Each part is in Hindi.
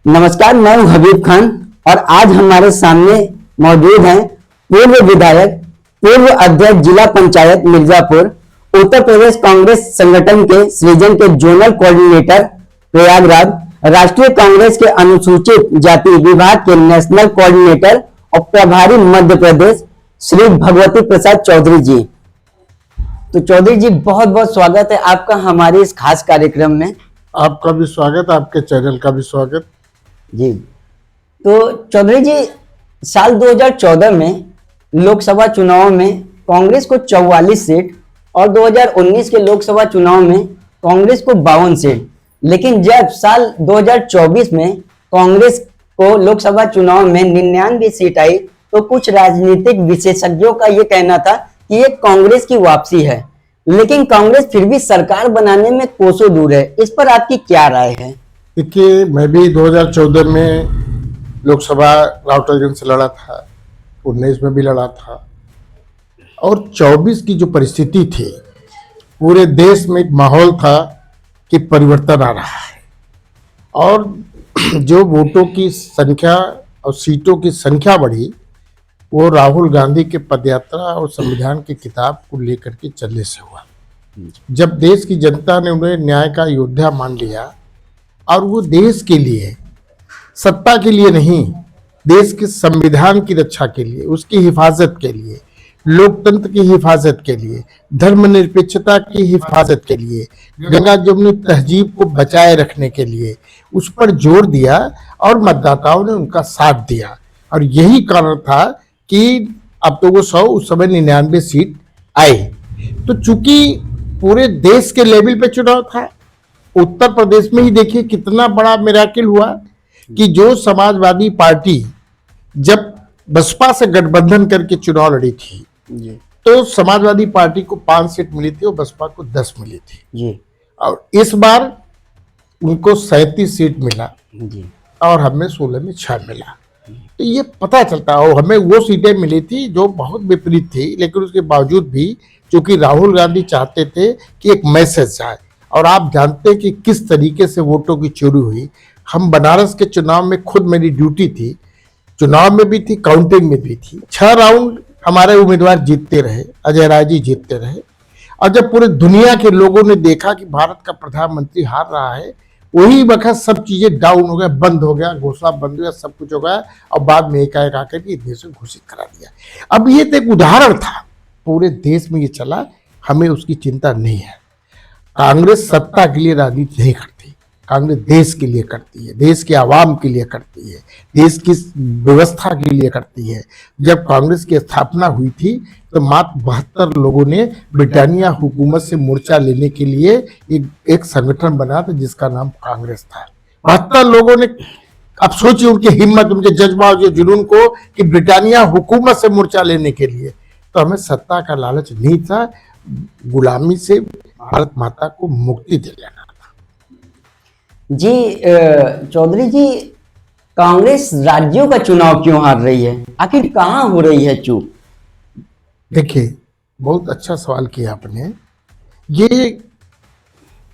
नमस्कार, मैं हूं हबीब खान और आज हमारे सामने मौजूद हैं पूर्व विधायक, पूर्व अध्यक्ष जिला पंचायत मिर्जापुर, उत्तर प्रदेश कांग्रेस संगठन के सृजन के जोनल कोऑर्डिनेटर प्रयागराज, राष्ट्रीय कांग्रेस के अनुसूचित जाति विभाग के नेशनल कोऑर्डिनेटर और प्रभारी मध्य प्रदेश श्री भगवती प्रसाद चौधरी जी। तो चौधरी जी, बहुत बहुत स्वागत है आपका हमारे इस खास कार्यक्रम में। आपका भी स्वागत, आपके चैनल का भी स्वागत जी। तो चौधरी जी, साल 2014 में लोकसभा चुनाव में कांग्रेस को 44 सीट और 2019 के लोकसभा चुनाव में कांग्रेस को 52 सीट, लेकिन जब साल 2024 में कांग्रेस को लोकसभा चुनाव में 99 सीट आई तो कुछ राजनीतिक विशेषज्ञों का यह कहना था कि ये कांग्रेस की वापसी है, लेकिन कांग्रेस फिर भी सरकार बनाने में कोसों दूर है। इस पर आपकी क्या राय है? देखिए, मैं भी 2014 में लोकसभा राउटरगंज से लड़ा था, 19 में भी लड़ा था और 24 की जो परिस्थिति थी, पूरे देश में एक माहौल था कि परिवर्तन आ रहा है और जो वोटों की संख्या और सीटों की संख्या बढ़ी वो राहुल गांधी के पदयात्रा और संविधान की किताब को लेकर के चलने से हुआ। जब देश की जनता ने उन्हें न्याय का योद्धा मान लिया और वो देश के लिए, सत्ता के लिए नहीं, देश के संविधान की रक्षा के लिए, उसकी हिफाजत के लिए, लोकतंत्र की हिफाजत के लिए, धर्मनिरपेक्षता की हिफाजत के लिए, गंगा जमुनी तहजीब को बचाए रखने के लिए उस पर जोर दिया और मतदाताओं ने उनका साथ दिया। और यही कारण था कि अब तो वो 100, उस समय 99 सीट आए। तो चूंकि पूरे देश के लेवल पे चुनाव था, उत्तर प्रदेश में ही देखिए कितना बड़ा मिराकिल हुआ कि जो समाजवादी पार्टी जब बसपा से गठबंधन करके चुनाव लड़ी थी तो समाजवादी पार्टी को 5 सीट मिली थी और बसपा को 10 मिली थी और इस बार उनको 37 सीट मिला और हमें 16 में 6 मिला। तो ये पता चलता है, हमें वो सीटें मिली थी जो बहुत विपरीत थी, लेकिन उसके बावजूद भी चूंकि राहुल गांधी चाहते थे कि एक मैसेज जाए और आप जानते हैं कि किस तरीके से वोटों की चोरी हुई। हम बनारस के चुनाव में खुद मेरी ड्यूटी थी, चुनाव में भी थी, काउंटिंग में भी थी। 6 राउंड हमारे उम्मीदवार जीतते रहे, अजय राय जी जीतते रहे और जब पूरे दुनिया के लोगों ने देखा कि भारत का प्रधानमंत्री हार रहा है, वही वक्त सब चीजें डाउन हो गया, बंद हो गया, घोषणा बंद हो गया, सब कुछ हो गया और बाद में एकाएक आकर के देश में घोषित करा दिया। अब ये तो एक उदाहरण था, पूरे देश में ये चला, हमें उसकी चिंता नहीं है। कांग्रेस सत्ता के लिए राजनीति नहीं करती, कांग्रेस देश के लिए करती है, देश के आवाम के लिए करती है, देश की व्यवस्था के लिए करती है। जब कांग्रेस की स्थापना हुई थी तो मात्र 72 लोगों ने ब्रिटानिया हुकूमत से मोर्चा लेने के लिए एक संगठन बना था जिसका नाम कांग्रेस था। 72 लोगों ने, अब सोचिए उनकी हिम्मत, उनके जज्बा और जुनून को कि ब्रिटानिया हुकूमत से मोर्चा लेने के लिए। तो हमें सत्ता का लालच नहीं था, गुलामी से भारत माता को मुक्ति दिलाना था। जी चौधरी जी, कांग्रेस राज्यों का चुनाव क्यों हार रही है? आखिर कहां हो रही है चूक? देखिए, बहुत अच्छा सवाल किया आपने। ये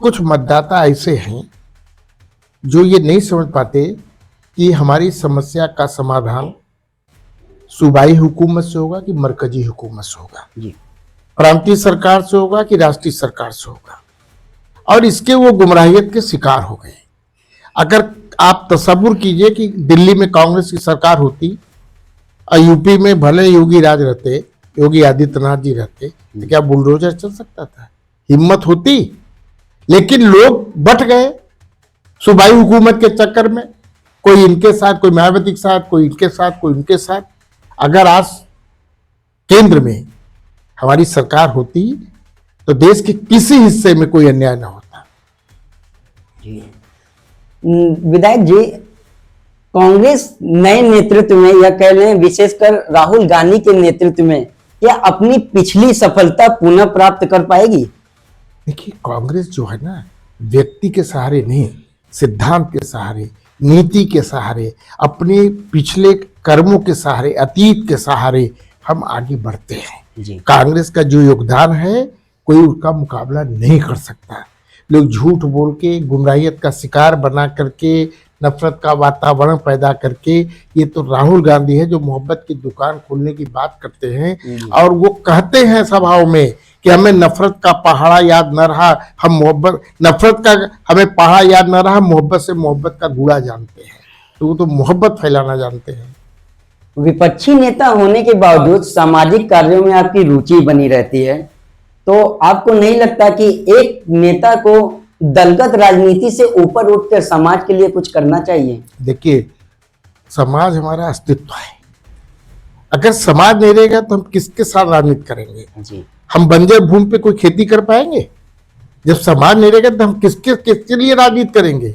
कुछ मतदाता ऐसे हैं जो ये नहीं समझ पाते कि हमारी समस्या का समाधान सूबाई हुकूमत से होगा कि मरकजी हुकूमत से होगा, प्रांतीय सरकार से होगा कि राष्ट्रीय सरकार से होगा, और इसके वो गुमराहियत के शिकार हो गए। अगर आप तसव्वुर कीजिए कि दिल्ली में कांग्रेस की सरकार होती और यूपी में भले योगी राज रहते, योगी आदित्यनाथ जी रहते, तो क्या बुलडोजर चल सकता था? हिम्मत होती? लेकिन लोग बट गए सूबाई हुकूमत के चक्कर में, कोई इनके साथ, कोई मायावती के साथ, कोई इनके साथ, कोई उनके साथ। अगर आज केंद्र में हमारी सरकार होती तो देश के किसी हिस्से में कोई अन्याय ना होता। विधायक जी, कांग्रेस नए नेतृत्व में या कह लें विशेषकर राहुल गांधी के नेतृत्व में क्या अपनी पिछली सफलता पुनः प्राप्त कर पाएगी? देखिए, कांग्रेस जो है ना, व्यक्ति के सहारे नहीं, सिद्धांत के सहारे, नीति के सहारे, अपने पिछले कर्मों के सहारे, अतीत के सहारे हम आगे बढ़ते हैं। कांग्रेस का जो योगदान है कोई उसका मुकाबला नहीं कर सकता। लोग झूठ बोल के, गुमराहियत का शिकार बना करके नफरत का वातावरण पैदा करके। ये तो राहुल गांधी है जो मोहब्बत की दुकान खोलने की बात करते हैं और वो कहते हैं सभाओं में कि हमें नफरत का पहाड़ा याद न रहा, हम मोहब्बत नफरत का हमें पहाड़ा याद न रहा, मोहब्बत से मोहब्बत का गूढ़ा जानते हैं। तो वो तो मोहब्बत फैलाना जानते हैं। विपक्षी नेता होने के बावजूद सामाजिक कार्यों में आपकी रुचि बनी रहती है, तो आपको नहीं लगता कि एक नेता को दलगत राजनीति से ऊपर उठकर समाज के लिए कुछ करना चाहिए? देखिए, समाज हमारा अस्तित्व है। अगर समाज नहीं रहेगा तो हम किसके साथ राजनीति करेंगे? जी, हम बंजर भूमि पे कोई खेती कर पाएंगे? जब समाज नहीं रहेगा तो हम किसके किसके लिए राजनीति करेंगे?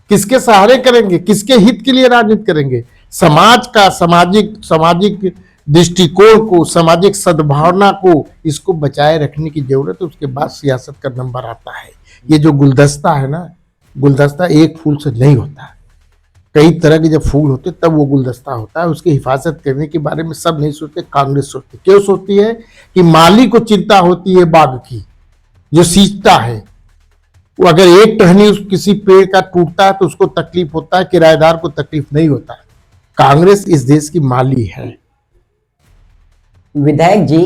किसके सहारे करेंगे? किसके हित के लिए राजनीति करेंगे? समाज का सामाजिक दृष्टिकोण को, सामाजिक सद्भावना को, इसको बचाए रखने की जरूरत है। उसके बाद सियासत का नंबर आता है। ये जो गुलदस्ता है ना, गुलदस्ता एक फूल से नहीं होता, कई तरह के जब फूल होते तब वो गुलदस्ता होता है। उसकी हिफाजत करने के बारे में सब नहीं सोचते, कांग्रेस सोचती। क्यों सोचती है? कि माली को चिंता होती है बाग की, जो सींचता है। वो अगर एक टहनी किसी पेड़ का टूटता है तो उसको तकलीफ होता है, किराएदार को तकलीफ नहीं होता। कांग्रेस इस देश की माली है। विधायक जी,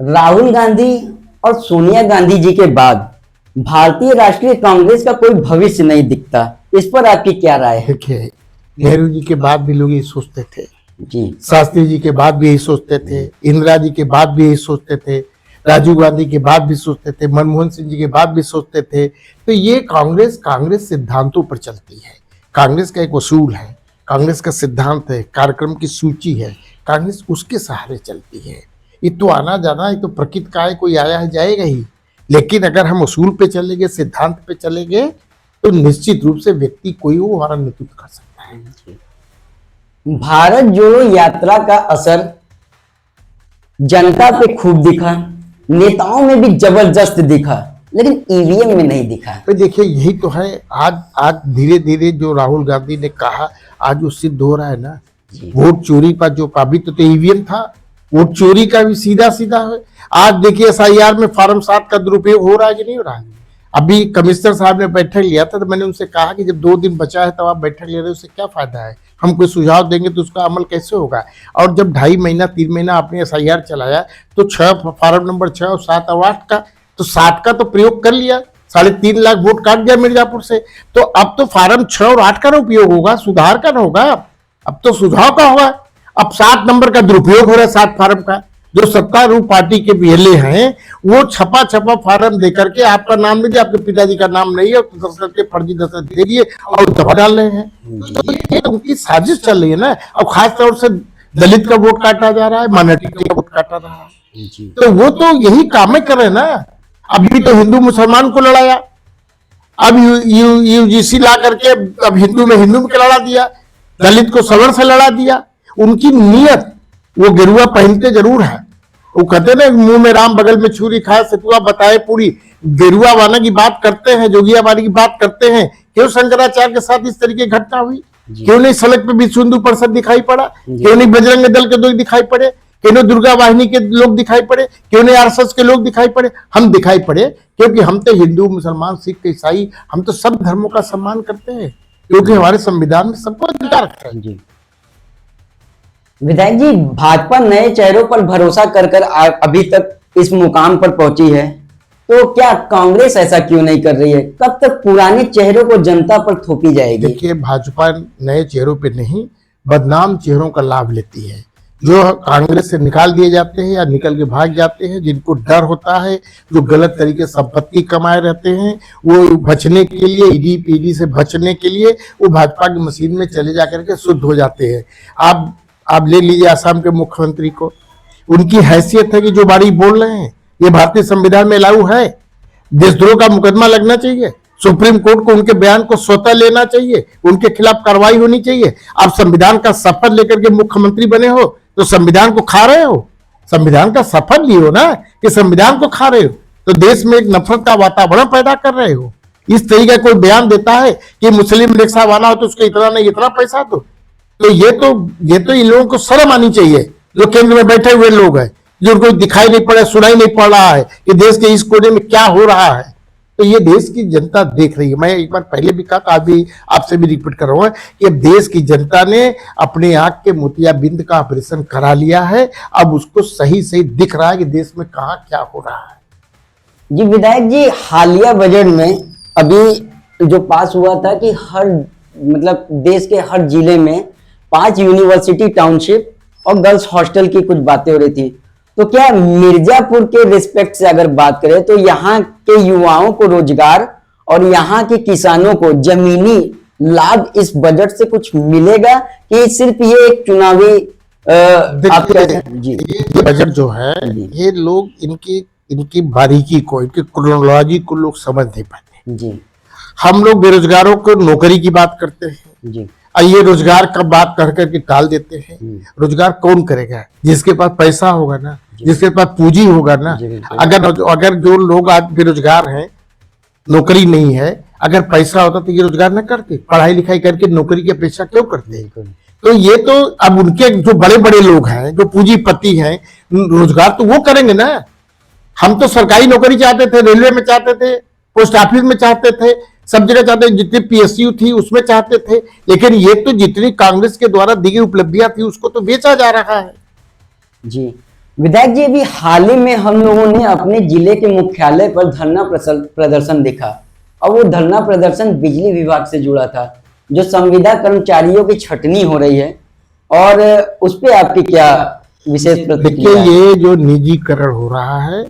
राहुल गांधी और सोनिया गांधी जी के बाद भारतीय राष्ट्रीय कांग्रेस का कोई भविष्य नहीं दिखता, इस पर आपकी क्या राय है? देखिए, नेहरू जी के बाद भी लोग यही सोचते थे, जी, शास्त्री जी के बाद भी यही सोचते थे, इंदिरा जी के बाद भी यही सोचते थे, राजीव गांधी के बाद भी सोचते थे, मनमोहन सिंह जी के बाद भी सोचते थे। तो ये कांग्रेस सिद्धांतों पर चलती है। कांग्रेस का एक उसूल है, कांग्रेस का सिद्धांत है, कार्यक्रम की सूची है। कांग्रेस उसके सहारे चलती है। ये तो आना जाना, ये तो प्रकृति का है, कोई आया है जाएगा ही। लेकिन अगर हम उसूल पे चलेंगे, सिद्धांत पे चलेंगे, तो निश्चित रूप से व्यक्ति कोई हो हमारा नेतृत्व कर सकता है। भारत जोड़ो यात्रा का असर जनता पे खूब दिखा, नेताओं में भी जबरदस्त दिखा, लेकिन ईवीएम में नहीं दिखा। तो देखिए, यही तो है। आज धीरे धीरे जो राहुल गांधी ने कहा, आज वो सिद्ध हो रहा है ना। वोट चोरी का जो पाबित तो ईवीएम था, वोट चोरी का भी सीधा सीधा है। आज देखिए, एसआईआर में फार्म 7 का दुरुपयोग हो रहा है कि नहीं हो रहा है? अभी कमिश्नर साहब ने बैठक लिया था, तो मैंने उनसे कहा कि जब 2 दिन बचा है तब आप बैठक ले रहे हो, उससे क्या फायदा है? हम कोई सुझाव देंगे तो उसका अमल कैसे होगा? और जब 2.5 महीना 3 महीना आपने एसआईआर चलाया, तो 6 फार्म नंबर 6 और 7 और 8 का, तो 7 का तो प्रयोग कर लिया, 3.5 लाख वोट काट दिया मिर्जापुर से। तो अब तो फार्म 6 और 8 का ना उपयोग होगा, सुधार का ना होगा, अब तो सुझाव का होगा। अब 7 नंबर का दुरुपयोग हो रहा है, 7 फार्म का। जो सत्तारूढ़ पार्टी के बीएलए हैं, वो छपा फार्म देकर के आपका नाम नहीं दिया, आपके पिताजी का नाम नहीं है, तो दस्तखत के फर्जी दस्तखत दे दिए और दबा डाल रहे हैं। तो ये उनकी साजिश चल रही है ना। अब खास तौर से दलित का वोट काटा जा रहा है, माइनॉरिटी का वोट काटा जा रहा है। तो वो तो यही काम कर रहे हैं ना। अभी तो हिंदू मुसलमान को लड़ाया, अब यूजीसी ला करके अब हिंदू में लड़ा दिया, दलित को सवर्ण से लड़ा दिया। उनकी नीयत, वो गेरुआ पहनते जरूर है, वो कहते ना मुंह में राम बगल में छुरी खाए सतुआ बताए पूरी। गेरुआ वाला की बात करते हैं, जोगिया वाली की बात करते हैं। क्यों शंकराचार्य के साथ इस तरीके की घटना हुई? क्यों नहीं सड़क पे विश्व हिंदू परिषद दिखाई पड़ा? क्यों नहीं बजरंग दल के लोग दिखाई पड़े? क्यों नहीं दुर्गा वाहिनी के लोग दिखाई पड़े? क्यों नहीं आरएसएस के लोग दिखाई पड़े? हम दिखाई पड़े क्योंकि हम तो हिंदू, मुसलमान, सिख, ईसाई, हम तो सब धर्मों का सम्मान करते हैं, क्योंकि हमारे संविधान में सबको अधिकार है। विधायक जी, भाजपा नए चेहरों पर भरोसा कर अभी तक इस मुकाम पर पहुंची है, तो क्या कांग्रेस ऐसा क्यों नहीं कर रही है? कब तक पुराने चेहरों को जनता पर थोपी जाएगी? देखिए, भाजपा नए चेहरों पे नहीं, बदनाम चेहरों का लाभ लेती है। जो कांग्रेस से निकाल दिए जाते हैं या निकल के भाग जाते हैं, जिनको डर होता है, जो गलत तरीके से संपत्ति कमाए रहते हैं, वो बचने के लिए, ईडी पीडी से बचने के लिए वो भाजपा की मशीन में चले जा करके शुद्ध हो जाते हैं। आप ले लीजिए आसाम के मुख्यमंत्री को, उनकी हैसियत है कि जो बारी बोल रहे हैं ये भारतीय संविधान में लागू है। देशद्रोह का मुकदमा लगना चाहिए, सुप्रीम कोर्ट को उनके बयान को स्वतः लेना चाहिए, उनके खिलाफ कार्रवाई होनी चाहिए। आप संविधान का शपथ लेकर के मुख्यमंत्री बने हो तो संविधान को खा रहे हो, संविधान का शपथ लिए हो ना, कि संविधान को खा रहे हो, तो देश में एक नफरत का वातावरण पैदा कर रहे हो। इस तरीके का कोई बयान देता है कि मुस्लिम रिक्शा वाला हो तो उसको इतना नहीं इतना पैसा दो, तो ये तो इन लोगों को शर्म आनी चाहिए, जो केंद्र में बैठे हुए लोग हैं, जो उनको दिखाई नहीं पड़ा, सुनाई नहीं पड़ रहा है कि देश के इस कोने में क्या हो रहा है। तो ये देश की जनता देख रही है। मैं एक बार पहले भी कहा था, आज भी आपसे भी रिपीट कर रहा हूँ कि अब देश की जनता ने अपने आंख के मोतियाबिंद का ऑपरेशन करा लिया है। अब उसको सही सही दिख रहा है कि देश में कहाँ क्या हो रहा है। जी विधायक जी, हालिया बजट में अभी जो पास हुआ था कि हर मतलब देश के हर जिले में 5 यूनिवर्सिटी टाउनशिप और गर्ल्स हॉस्टल की कुछ बातें हो रही थी। तो क्या मिर्जापुर के रिस्पेक्ट से अगर बात करें तो यहाँ के युवाओं को रोजगार और यहाँ के किसानों को जमीनी लाभ इस बजट से कुछ मिलेगा कि सिर्फ ये एक चुनावी आप कहते हैं? जी ये बजट जो है, ये लोग इनकी बारीकी को, इनकी क्रोनोलॉजी को लोग समझ नहीं पाते। जी हम लोग बेरोजगारों को नौकरी की बात करते हैं, जी और ये रोजगार का बात कर करके टाल देते हैं। रोजगार कौन करेगा? जिसके पास पैसा होगा ना, जिसके पास पूंजी होगा ना। अगर जो लोग आज बेरोजगार हैं, नौकरी नहीं है, अगर पैसा होता तो ये रोजगार न करते, पढ़ाई लिखाई करके नौकरी की अपेक्षा क्यों करते? तो ये तो अब उनके जो बड़े बड़े लोग हैं, जो पूंजीपति हैं, रोजगार तो वो करेंगे ना। हम तो सरकारी नौकरी चाहते थे, रेलवे में चाहते थे, पोस्ट ऑफिस में चाहते थे, सब जगह चाहते थे, जितनी पीएसयू थी उसमें चाहते थे। लेकिन ये तो जितनी कांग्रेस के द्वारा दी गई उपलब्धियां थी उसको तो बेचा जा रहा है। जी विधायक जी, अभी हाल ही में हम लोगों ने अपने जिले के मुख्यालय पर धरना प्रदर्शन देखा और वो धरना प्रदर्शन बिजली विभाग से जुड़ा था, जो संविदा कर्मचारियों की छटनी हो रही है। और उस पे आपकी क्या विशेष प्रतिक्रिया देखिए, है? ये जो निजीकरण हो रहा है,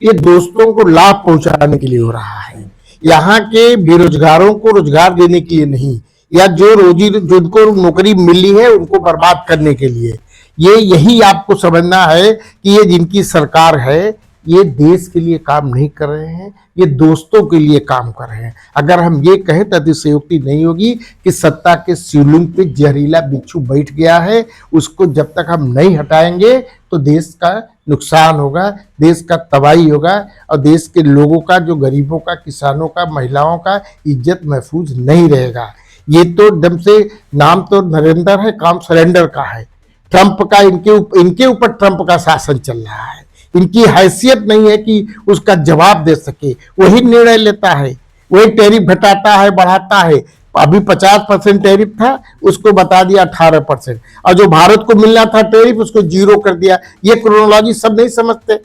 ये दोस्तों को लाभ पहुंचाने के लिए हो रहा है। यहाँ के बेरोजगारों को रोजगार देने के लिए नहीं, या जो जिनको नौकरी मिली है उनको बर्बाद करने के लिए। ये यही आपको समझना है कि ये जिनकी सरकार है, ये देश के लिए काम नहीं कर रहे हैं, ये दोस्तों के लिए काम कर रहे हैं। अगर हम ये कहें तो अतिशयोक्ति नहीं होगी कि सत्ता के शिवलिंग पे जहरीला बिच्छू बैठ गया है। उसको जब तक हम नहीं हटाएंगे तो देश का नुकसान होगा, देश का तबाही होगा, और देश के लोगों का, जो गरीबों का, किसानों का, महिलाओं का इज्जत महफूज नहीं रहेगा। ये तो एकदम से नाम तो नरेंद्र है, काम सरेंडर का है। ट्रंप का इनके ऊपर ट्रंप का शासन चल रहा है। इनकी हैसियत नहीं है कि उसका जवाब दे सके। वही निर्णय लेता है, वही टैरिफ घटाता है, बढ़ाता है। अभी 50% टैरिफ था, उसको बता दिया 18%, और जो भारत को मिलना था टैरिफ उसको 0 कर दिया। ये क्रोनोलॉजी सब नहीं समझते।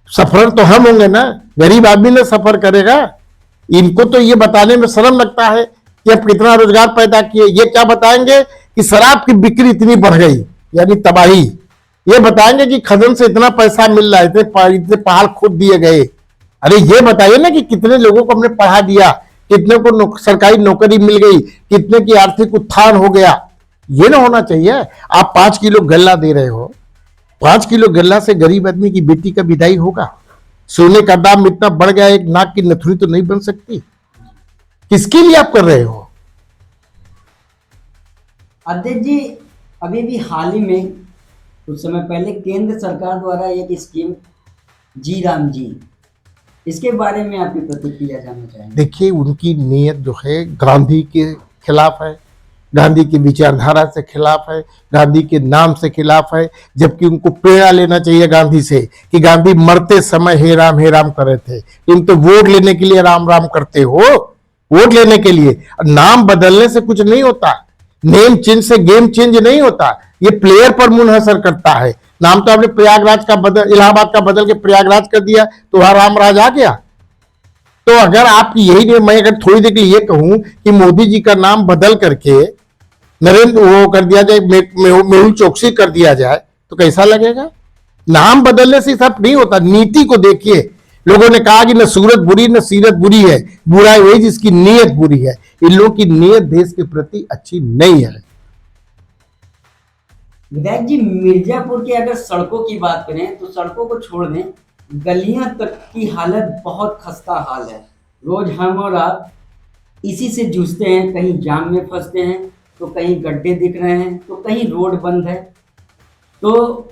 सफर तो हम होंगे ना, गरीब आदमी ने सफर करेगा। इनको तो ये बताने में शर्म लगता है कि अब कितना रोजगार पैदा किए। ये क्या बताएंगे कि शराब की बिक्री इतनी बढ़ गई, यानी तबाही। ये बताएंगे कि खजन से इतना पैसा मिल रहा है, इतने पहाड़ खोद दिए गए। अरे ये बताइए ना कि कितने लोगों को हमने पढ़ा दिया, कितने को सरकारी नौकरी मिल गई, कितने की आर्थिक उत्थान हो गया। ये ना होना चाहिए। आप 5 किलो गल्ला दे रहे हो, 5 किलो गल्ला से गरीब आदमी की बेटी का विदाई होगा? सोने का दाम इतना बढ़ गया, एक नाक की नथुनी तो नहीं बन सकती। किसके लिए आप कर रहे हो? अध्यक्ष जी, अभी भी हाल ही में कुछ समय पहले केंद्र सरकार द्वारा एक स्कीम जी राम जी, इसके बारे में आपकी प्रतिक्रिया जानना चाहेंगे। देखिए, उनकी नीयत जो है गांधी के खिलाफ है, गांधी की विचारधारा से खिलाफ है, गांधी के नाम से खिलाफ है। जबकि उनको प्रेरणा लेना चाहिए गांधी से कि गांधी मरते समय हे राम कर रहे थे। तुम तो वोट लेने के लिए राम राम करते हो, वोट लेने के लिए। नाम बदलने से कुछ नहीं होता, नेम चेंज से गेम चेंज नहीं होता। ये प्लेयर पर मुनहसर करता है। नाम तो आपने प्रयागराज का बदल, इलाहाबाद का बदल के प्रयागराज कर दिया तो वहां रामराज आ गया। तो अगर आप यही नहीं, मैं अगर थोड़ी देर के लिए कहूं कि मोदी जी का नाम बदल करके नरेंद्र वो कर दिया जाए, मेहुल चोकसी कर दिया जाए, तो कैसा लगेगा? नाम बदलने से सब नहीं होता। नीति को देखिए। लोगों ने कहा कि न सूरत बुरी न सीरत बुरी है, बुरा है वही जिसकी नीयत बुरी है। इन लोगों की नीयत देश के प्रति अच्छी नहीं है। विधायक जी, मिर्जापुर की अगर सड़कों की बात करें तो सड़कों को छोड़ दें, गलियां तक की हालत बहुत खस्ता हाल है। रोज हम और आप इसी से जूझते हैं, कहीं जाम में फंसते हैं, तो कहीं गड्ढे दिख रहे हैं, तो कहीं रोड बंद है। तो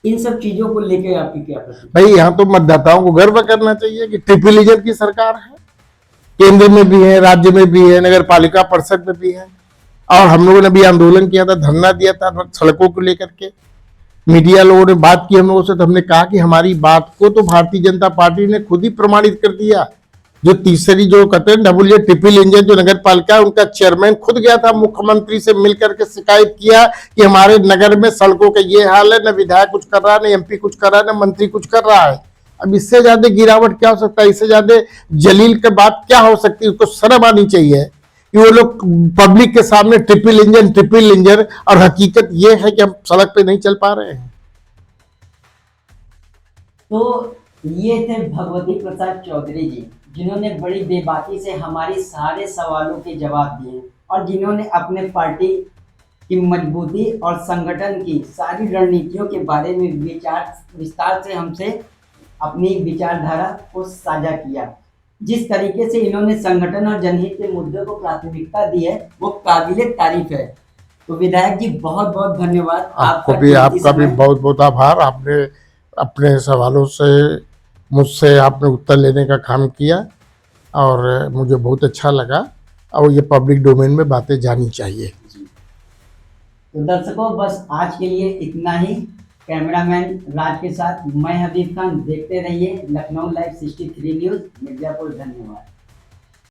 इन सब चीजों को लेकर आपकी क्या प्रतिक्रिया? भाई, यहाँ तो मतदाताओं को गर्व करना चाहिए कि ट्रिपल लीजर की सरकार है। केंद्र में भी है, राज्य में भी है, नगर पालिका परिषद में भी है। और हम लोगों ने भी आंदोलन किया था, धरना दिया था सड़कों को लेकर के। मीडिया लोगों ने बात की हम लोगों से, तो हमने कहा कि हमारी बात को तो भारतीय जनता पार्टी ने खुद ही प्रमाणित कर दिया। जो तीसरी जो कहते हैं डबल ए ट्रिपल इंजन जो नगर पालिका, उनका चेयरमैन खुद गया था मुख्यमंत्री से मिलकर के शिकायत किया कि हमारे नगर में सड़कों का ये हाल है, न विधायक कुछ कर रहा है, न एमपी कुछ कर रहा है, न मंत्री कुछ कर रहा है। अब इससे ज्यादा गिरावट क्या हो सकता है, इससे ज्यादा जलील की बात क्या हो सकती है। उसको शर्म आनी चाहिए कि वो लोग पब्लिक के सामने ट्रिपल इंजन, और हकीकत ये है कि हम सड़क पे नहीं चल पा रहे हैं। तो ये थे भगवती प्रसाद चौधरी जी, जिन्होंने बड़ी बेबाकी से हमारे सारे सवालों के जवाब दिए और जिन्होंने अपने पार्टी की मजबूती और संगठन की सारी रणनीतियों के बारे में विस्तार से हमसे अपनी विचारधारा को साझा किया। जिस तरीके से इन्होंने संगठन और जनहित के मुद्दों को प्राथमिकता दी है वो काबिले तारीफ है। तो विधायक जी बहुत बहुत धन्यवाद। आपका भी बहुत बहुत आभार। आपने अपने सवालों से मुझसे आपने उत्तर लेने का काम किया और मुझे बहुत अच्छा लगा, और ये पब्लिक डोमेन में बातें जानी चाहिए। तो दर्शकों बस आज के लिए इतना ही। कैमरामैन राज के साथ मैं हबीब खान। देखते रहिए लखनऊ लाइव 63 न्यूज़ मिर्जापुर। धन्यवाद।